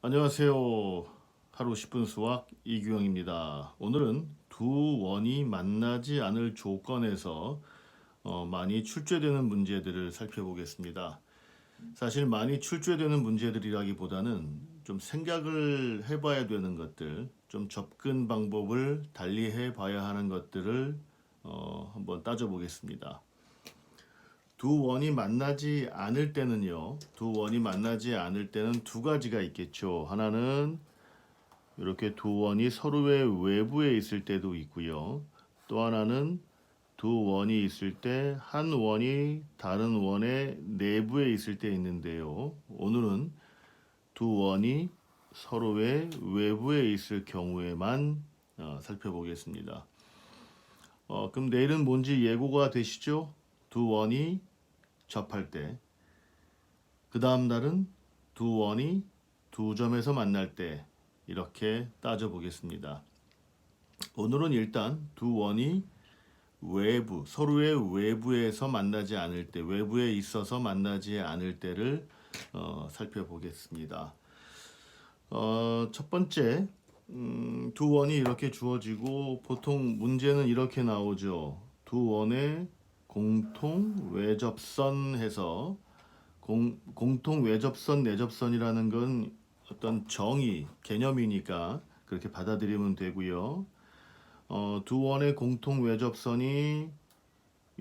안녕하세요. 하루 10분 수학 이규영입니다. 오늘은 두 원이 만나지 않을 조건에서 많이 출제되는 문제들을 살펴보겠습니다. 사실 많이 출제되는 문제들이라기보다는 좀 생각을 해봐야 되는 것들, 좀 접근 방법을 달리 해봐야 하는 것들을 한번 따져보겠습니다. 두 원이 만나지 않을 때는요, 두 원이 만나지 않을 때는 두 가지가 있겠죠. 하나는 이렇게 두 원이 서로의 외부에 있을 때도 있고요. 또 하나는 두 원이 있을 때 한 원이 다른 원의 내부에 있을 때 있는데요. 오늘은 두 원이 서로의 외부에 있을 경우에만 살펴보겠습니다. 그럼 내일은 뭔지 예고가 되시죠? 두 원이 접할 때. 그 다음 날은 두 원이 두 점에서 만날 때 이렇게 따져보겠습니다. 오늘은 일단 두 원이 외부, 서로의 외부에서 만나지 않을 때, 외부에 있어서 만나지 않을 때를 살펴보겠습니다. 첫 번째, 두 원이 이렇게 주어지고 보통 문제는 이렇게 나오죠. 두 원의 공통 외접선 해서 공통 외접선, 내접선이라는 건 어떤 정의, 개념이니까 그렇게 받아들이면 되고요. 두 원의 공통 외접선이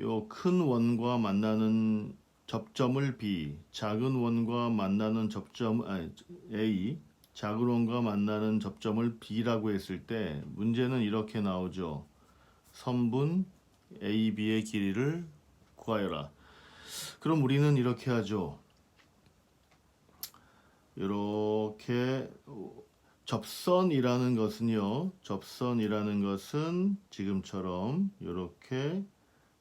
요 큰 원과 만나는 접점을 B, 작은 원과 만나는 접점 A, 작은 원과 만나는 접점을 B라고 했을 때 문제는 이렇게 나오죠. 선분 AB의 길이를 구하여라. 그럼 우리는 이렇게 하죠. 이렇게 접선이라는 것은 지금처럼 이렇게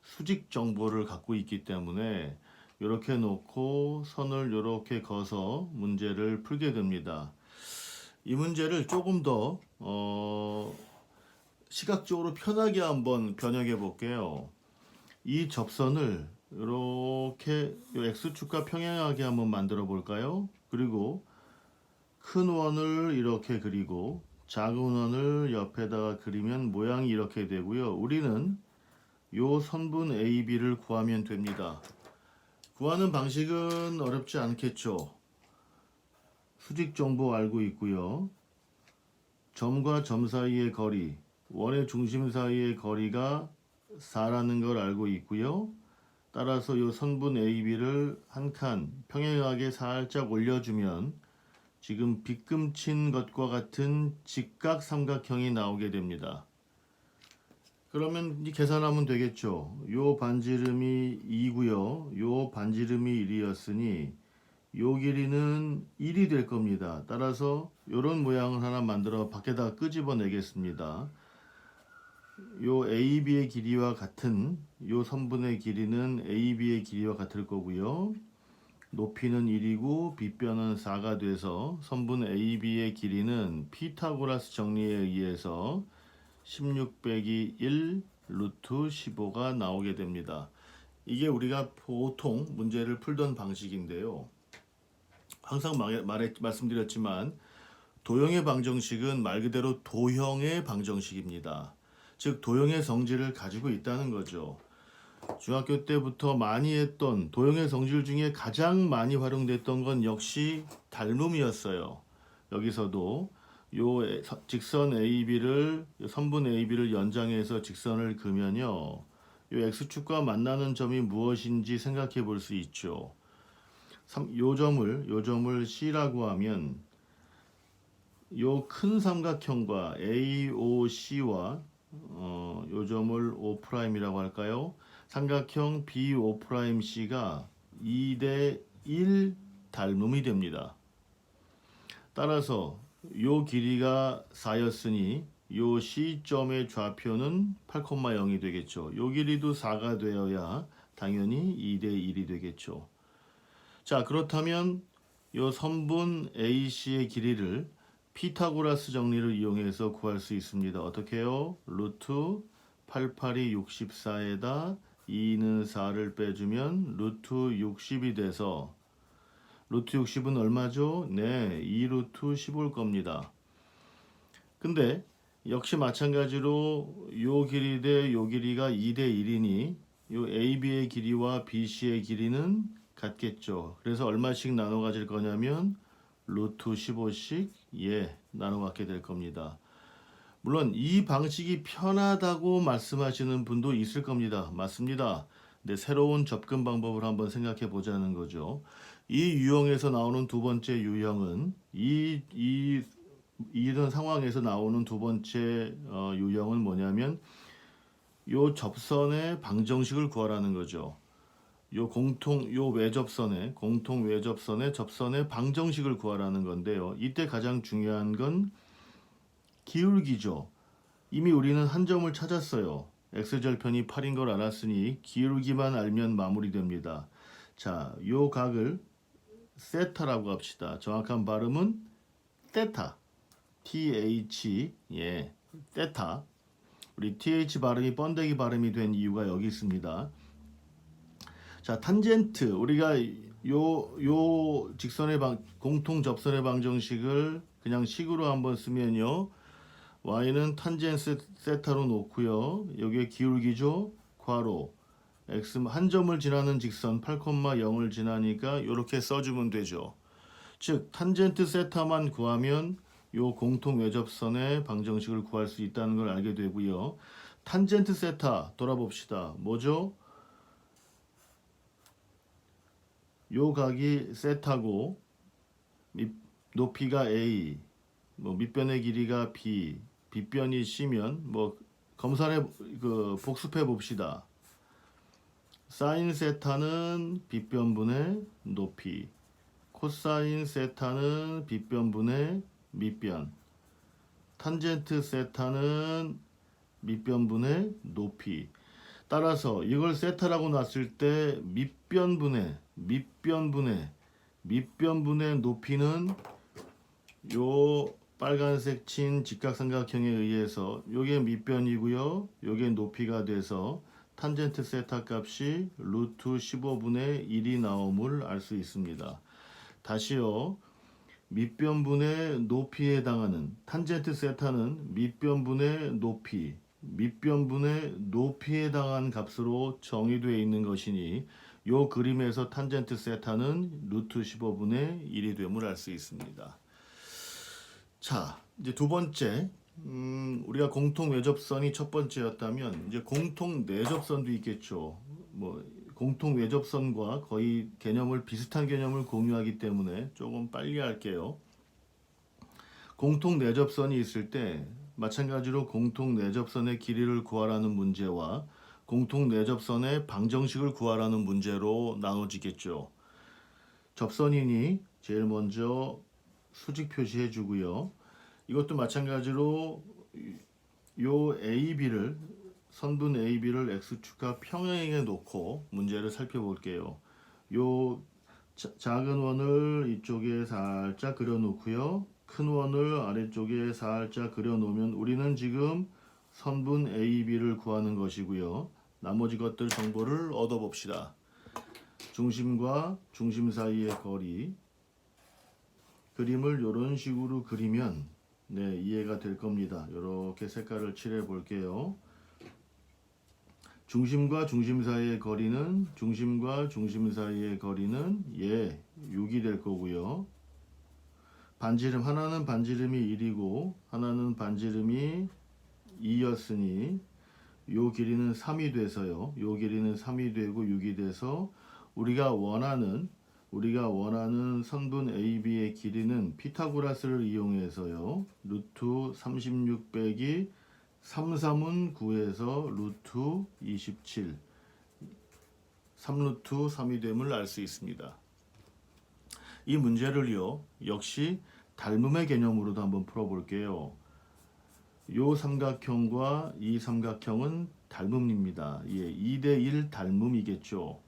수직 정보를 갖고 있기 때문에 이렇게 놓고 선을 이렇게 그어서 문제를 풀게 됩니다. 이 문제를 조금 더 시각적으로 편하게 한번 변형해 볼게요. 이 접선을 이렇게 x축과 평행하게 한번 만들어 볼까요? 그리고 큰 원을 이렇게 그리고 작은 원을 옆에다가 그리면 모양이 이렇게 되고요. 우리는 요 선분 AB를 구하면 됩니다. 구하는 방식은 어렵지 않겠죠. 수직 정보 알고 있고요. 점과 점 사이의 거리, 원의 중심 사이의 거리가 4라는 걸 알고 있고요. 따라서 요 선분 AB를 한 칸 평행하게 살짝 올려주면 지금 빗금친 것과 같은 직각 삼각형이 나오게 됩니다. 그러면 이 계산하면 되겠죠. 요 반지름이 2고요. 요 반지름이 1이었으니 요 길이는 1이 될 겁니다. 따라서 요런 모양을 하나 만들어 밖에다 끄집어 내겠습니다. 요 AB의 길이와 같은 요 선분의 길이는 AB의 길이와 같을 거고요. 높이는 1이고 빗변은 4가 돼서 선분 AB의 길이는 피타고라스 정리에 의해서 16 빼기 1 루트 15가 나오게 됩니다. 이게 우리가 보통 문제를 풀던 방식인데요. 항상 말씀드렸지만 도형의 방정식은 말 그대로 도형의 방정식입니다. 즉 도형의 성질을 가지고 있다는 거죠. 중학교 때부터 많이 했던 도형의 성질 중에 가장 많이 활용됐던 건 역시 닮음이었어요. 여기서도 요 직선 AB를 선분 AB를 연장해서 직선을 그면요. 요 x축과 만나는 점이 무엇인지 생각해 볼 수 있죠. 요 점을 C라고 하면 요 큰 삼각형과 AOC와 요 점을 O'이라고 할까요? 삼각형 BO'C가 2대 1 닮음이 됩니다. 따라서 요 길이가 4였으니 요 C점의 좌표는 8,0이 되겠죠. 요 길이도 4가 되어야 당연히 2대 1이 되겠죠. 자, 그렇다면 요 선분 AC의 길이를 피타고라스 정리를 이용해서 구할 수 있습니다. 어떻게 해요? 루트 88이 64에다 2는 4를 빼주면 루트 60이 돼서 루트 60은 얼마죠? 네, 2 루트 15일 겁니다. 근데 역시 마찬가지로 요 길이 대 요 길이가 2 대 1이니 요 AB의 길이와 BC의 길이는 같겠죠. 그래서 얼마씩 나눠 가질 거냐면 루트 15씩 나눠 갖게 될 겁니다. 물론 이 방식이 편하다고 말씀하시는 분도 있을 겁니다. 맞습니다. 근데 새로운 접근 방법을 한번 생각해 보자는 거죠. 이 유형에서 나오는 두 번째 유형은 이런 상황에서 나오는 두 번째 유형은 뭐냐면 요 접선의 방정식을 구하라는 거죠. 요 외접선의 공통 외접선의 접선의 방정식을 구하라는 건데요. 이때 가장 중요한 건 기울기죠. 이미 우리는 한 점을 찾았어요. x절편이 8인 걸 알았으니 기울기만 알면 마무리됩니다. 자, 요 각을 세타라고 합시다. 정확한 발음은 테타. th 테타. 우리 th 발음이 번데기 발음이 된 이유가 여기 있습니다. 자, 탄젠트 우리가 요 직선의 공통 접선의 방정식을 그냥 식으로 한번 쓰면요. y는 탄젠트 세타로 놓고요. 여기에 기울기죠. 괄호 x 한 점을 지나는 직선 8,0을 지나니까 이렇게 써주면 되죠. 즉 탄젠트 세타만 구하면 요 공통 외접선의 방정식을 구할 수 있다는 걸 알게 되고요. 탄젠트 세타 돌아봅시다. 뭐죠? 요 각이 세타고 높이가 a, 뭐 밑변의 길이가 b, 빗변이 c면 뭐 검사해 복습해 봅시다. 사인 세타는 빗변분의 높이, 코사인 세타는 빗변분의 밑변, 탄젠트 세타는 밑변분의 높이. 따라서 이걸 세타라고 놨을 때 밑변분의 높이는 요 빨간색 친 직각삼각형에 의해서 요게 밑변이고요. 요게 높이가 돼서 탄젠트 세타 값이 루트 15분의 1이 나옴을 알 수 있습니다. 다시요. 밑변분의 높이에 해당하는 탄젠트 세타는 밑변분의 높이에 해당한 값으로 정의되어 있는 것이니 요 그림에서 탄젠트 세타는 루트 15분의 1이 됨을 알 수 있습니다. 자, 이제 두 번째, 우리가 공통 외접선이 첫 번째였다면 이제 공통 내접선도 있겠죠. 뭐 공통 외접선과 거의 비슷한 개념을 공유하기 때문에 조금 빨리 할게요. 공통 내접선이 있을 때 마찬가지로 공통 내접선의 길이를 구하라는 문제와 공통 내접선의 방정식을 구하라는 문제로 나눠지겠죠. 접선이니 제일 먼저 수직 표시해 주고요. 이것도 마찬가지로 요 AB를 선분 AB를 x축과 평행에 놓고 문제를 살펴볼게요. 요 작은 원을 이쪽에 살짝 그려 놓고요. 큰 원을 아래쪽에 살짝 그려 놓으면 우리는 지금 선분 AB를 구하는 것이고요. 나머지 것들 정보를 얻어 봅시다. 중심과 중심 사이의 거리. 그림을 이런 식으로 그리면 이해가 될 겁니다. 이렇게 색깔을 칠해 볼게요. 중심과 중심 사이의 거리는 6이 될 거고요. 반지름 하나는 반지름이 1이고 하나는 반지름이 2였으니 요 길이는 3이 돼서요. 요 길이는 3이 되고 6이 돼서 우리가 원하는 선분 AB의 길이는 피타고라스를 이용해서요. 루트 36 빼기 33은 9에서 루트 27 3루트 3이 됨을 알 수 있습니다. 이 문제를요. 역시 닮음의 개념으로도 한번 풀어볼게요. 요 삼각형과 이 삼각형은 닮음입니다. 2대1 닮음이겠죠.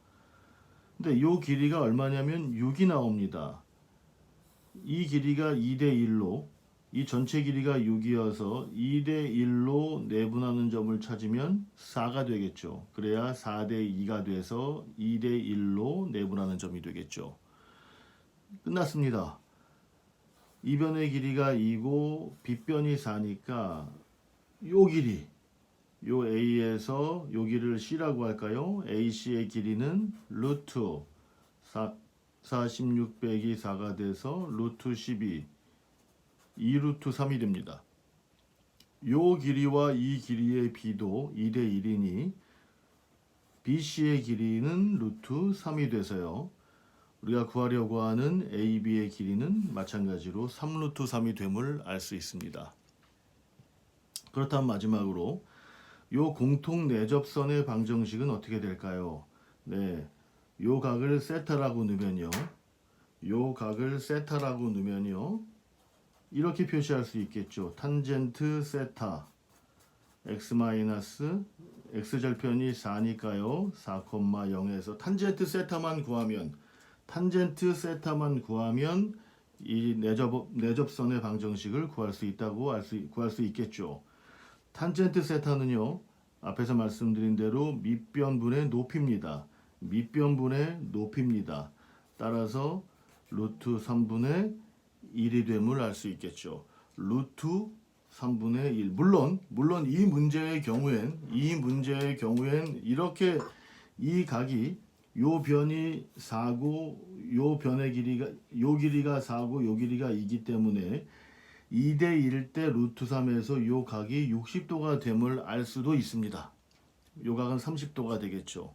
근데 요 길이가 얼마냐면 6이 나옵니다. 이 길이가 2대1로 이 전체 길이가 6이어서 2대1로 내분하는 점을 찾으면 4가 되겠죠. 그래야 4대2가 돼서 2대1로 내분하는 점이 되겠죠. 끝났습니다. 이 변의 길이가 2고 빗변이 4니까 요 길이, 요 A에서 요 길이를 C라고 할까요? AC의 길이는 루트 46 빼기 4가 돼서 루트 12, 2루트 3이 됩니다. 요 길이와 이 길이의 B도 2대 1이니 BC의 길이는 루트 3이 돼서요. 우리가 구하려고 하는 AB의 길이는 마찬가지로 3루트 3이 됨을 알 수 있습니다. 그렇다면 마지막으로 요 공통 내접선의 방정식은 어떻게 될까요? 네, 요 각을 세타라고 넣으면요. 요 각을 세타라고 넣으면요. 이렇게 표시할 수 있겠죠. 탄젠트 세타 x 마이너스 x절편이 4니까요. 4,0에서 탄젠트 세타만 구하면 이 내접선의 방정식을 구할 수 있겠죠. 탄젠트 세타는요. 앞에서 말씀드린 대로 밑변분의 높이입니다. 따라서 루트 3분의 1이 됨을 알 수 있겠죠. 루트 3분의 1. 물론 이 문제의 경우엔 이렇게 이 각이 요 변이 4고 요 변의 길이가 요 길이가 4고 요 길이가 2기 때문에 2대 1 대 루트 3에서 요 각이 60도가 됨을 알 수도 있습니다. 요 각은 30도가 되겠죠.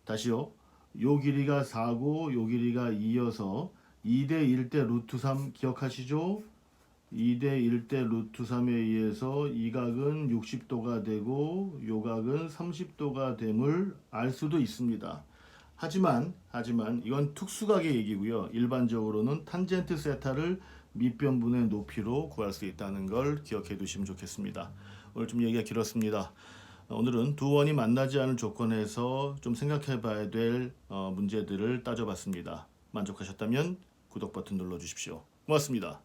다시요. 요 길이가 4고 요 길이가 2여서 2대 1 대 루트 3 기억하시죠? 2대 1 대 루트 3에 의해서 이 각은 60도가 되고 요 각은 30도가 됨을 알 수도 있습니다. 하지만 이건 특수각의 얘기고요. 일반적으로는 탄젠트 세타를 밑변분의 높이로 구할 수 있다는 걸 기억해 두시면 좋겠습니다. 오늘 좀 얘기가 길었습니다. 오늘은 두 원이 만나지 않을 조건에서 좀 생각해 봐야 될 문제들을 따져봤습니다. 만족하셨다면 구독 버튼 눌러주십시오. 고맙습니다.